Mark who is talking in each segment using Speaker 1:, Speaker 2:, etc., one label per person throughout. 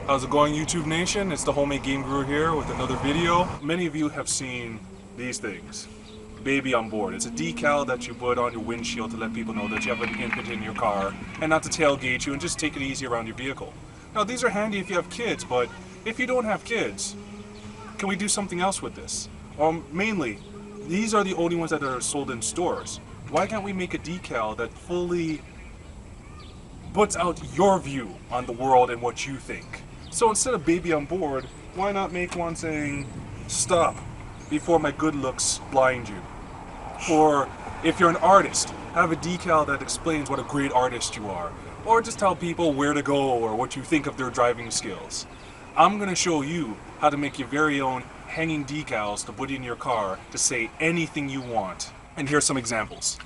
Speaker 1: How's it going, YouTube Nation? It's the Homemade Game Guru here with another video. Many of you have seen these things. Baby on board. It's a decal that you put on your windshield to let people know that you have an infant in your car and not to tailgate you and just take it easy around your vehicle. Now these are handy if you have kids, but if you don't have kids, can we do something else with this? Mainly, these are the only ones that are sold in stores. Why can't we make a decal that fully puts out your view on the world and what you think? So instead of baby on board, why not make one saying, stop before my good looks blind you? Or if you're an artist, have a decal that explains what a great artist you are. Or just tell people where to go or what you think of their driving skills. I'm going to show you how to make your very own hanging decals to put in your car to say anything you want. And here's some examples.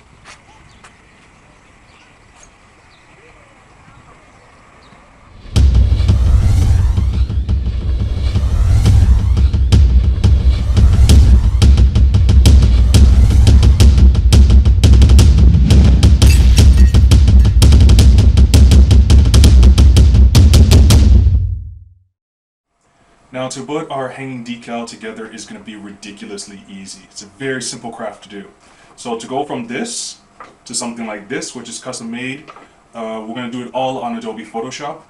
Speaker 1: Now to put our hanging decal together is going to be ridiculously easy. It's a very simple craft to do. So to go from this to something like this, which is custom made, we're going to do it all on Adobe Photoshop.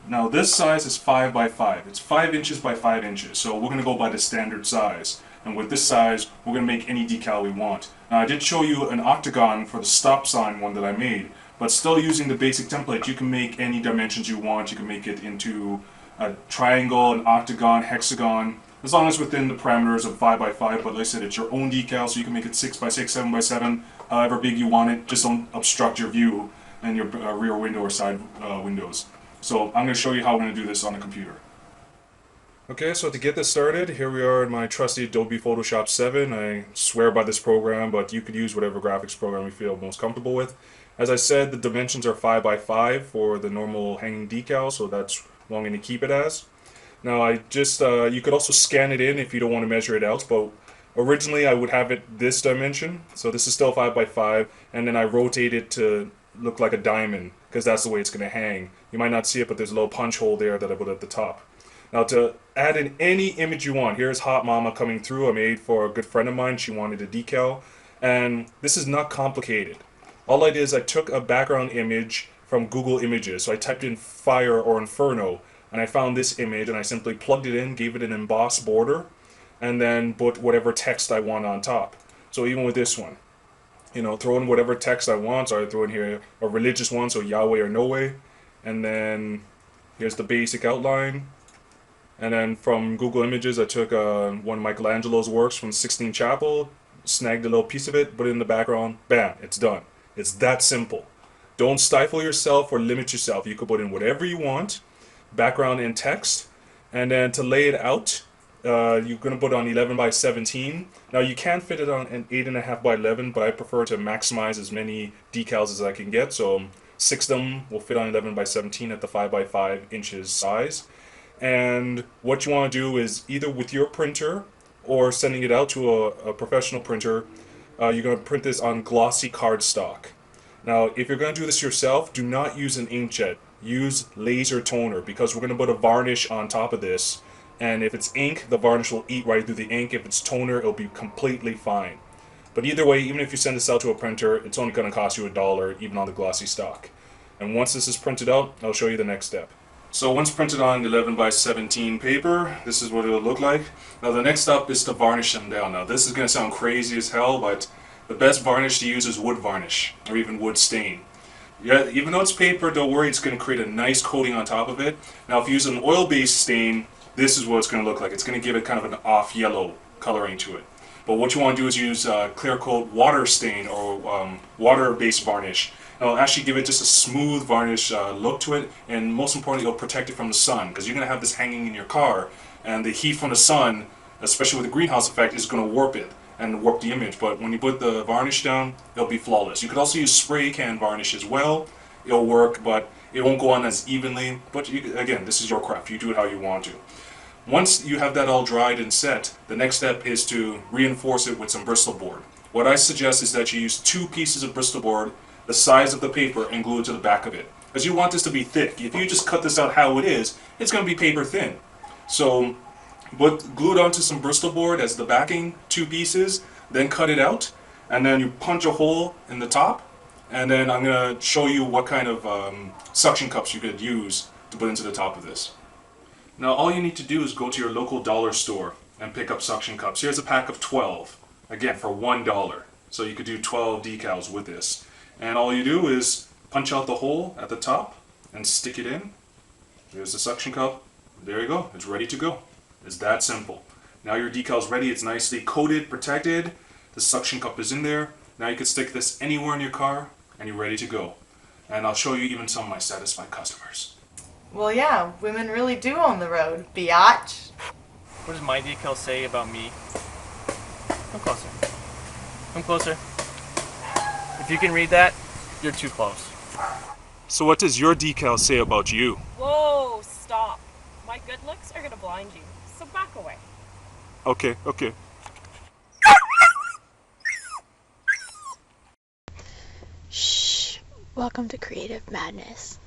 Speaker 1: Now this size is 5 by 5. It's 5 inches by 5 inches. So we're going to go by the standard size. And with this size, we're going to make any decal we want. Now I did show you an octagon for the stop sign one that I made, but still using the basic template, you can make any dimensions you want. You can make it into a triangle, an octagon, hexagon, as long as within the parameters of 5 by 5, but like I said, it's your own decal, so you can make it 6 by 6, 7 by 7, however big you want it. Just don't obstruct your view and your rear window or side windows. So I'm going to show you how I'm going to do this on a computer. Okay, so to get this started, here we are in my trusty Adobe Photoshop 7. I swear by this program, but you could use whatever graphics program you feel most comfortable with. As I said, the dimensions are 5 by 5 for the normal hanging decal, so that's what I'm going to keep it as. Now I just, you could also scan it in if you don't want to measure it out, but originally I would have it this dimension, so this is still 5 by 5, and then I rotate it to look like a diamond, because that's the way it's going to hang. You might not see it, but there's a little punch hole there that I put at the top. Now to add in any image you want, here's Hot Mama coming through. I made for a good friend of mine. She wanted a decal, and this is not complicated. All I did is I took a background image from Google Images. So I typed in fire or inferno and I found this image and I simply plugged it in, gave it an embossed border, and then put whatever text I want on top. So even with this one, you know, throw in whatever text I want. So I throw in here a religious one, so Yahweh or no way, and then here's the basic outline. And then from Google Images I took one of Michelangelo's works from Sistine Chapel, snagged a little piece of it, put it in the background, bam, it's done. It's that simple. Don't stifle yourself or limit yourself. You could put in whatever you want, background and text, and then to lay it out, you're going to put on 11 by 17. Now you can fit it on an 8.5 by 11, but I prefer to maximize as many decals as I can get, so 6 of them will fit on 11 by 17 at the 5 by 5 inches size. And what you want to do is either with your printer or sending it out to a professional printer, you're going to print this on glossy cardstock. Now, if you're going to do this yourself, do not use an inkjet. Use laser toner, because we're going to put a varnish on top of this. And if it's ink, the varnish will eat right through the ink. If it's toner, it'll be completely fine. But either way, even if you send this out to a printer, it's only going to cost you $1, even on the glossy stock. And once this is printed out, I'll show you the next step. So once printed on 11 by 17 paper, this is what it'll look like. Now the next step is to varnish them down. Now this is going to sound crazy as hell, but the best varnish to use is wood varnish, or even wood stain. Yeah, even though it's paper, don't worry, it's going to create a nice coating on top of it. Now if you use an oil-based stain, this is what it's going to look like. It's going to give it kind of an off yellow coloring to it. But what you want to do is use clear coat water stain or water-based varnish. It'll actually give it just a smooth varnish look to it, and most importantly, it'll protect it from the sun, because you're going to have this hanging in your car, and the heat from the sun, especially with the greenhouse effect, is going to warp it and warp the image. But when you put the varnish down, it'll be flawless. You could also use spray can varnish as well. It'll work, but it won't go on as evenly. But again, this is your craft. You do it how you want to. Once you have that all dried and set, the next step is to reinforce it with some Bristol board. What I suggest is that you use 2 pieces of Bristol board the size of the paper and glue it to the back of it. because you want this to be thick. If you just cut this out how it is, it's going to be paper thin. So glue it onto some Bristol board as the backing, 2 pieces, then cut it out, and then you punch a hole in the top, and then I'm going to show you what kind of suction cups you could use to put into the top of this. Now all you need to do is go to your local dollar store and pick up suction cups. Here's a pack of 12, again for $1. So you could do 12 decals with this. And all you do is punch out the hole at the top and stick it in. There's the suction cup. There you go. It's ready to go. It's that simple. Now your decal's ready. It's nicely coated, protected. The suction cup is in there. Now you can stick this anywhere in your car and you're ready to go. And I'll show you even some of my satisfied customers.
Speaker 2: Well, yeah, women really do own the road, biatch.
Speaker 3: What does my decal say about me? Come closer. Come closer. If you can read that, you're too close.
Speaker 1: So what does your decal say about you?
Speaker 4: Whoa, stop. My good looks are gonna blind you, so back away.
Speaker 1: Okay, okay.
Speaker 5: Shh. Welcome to Creative Madness.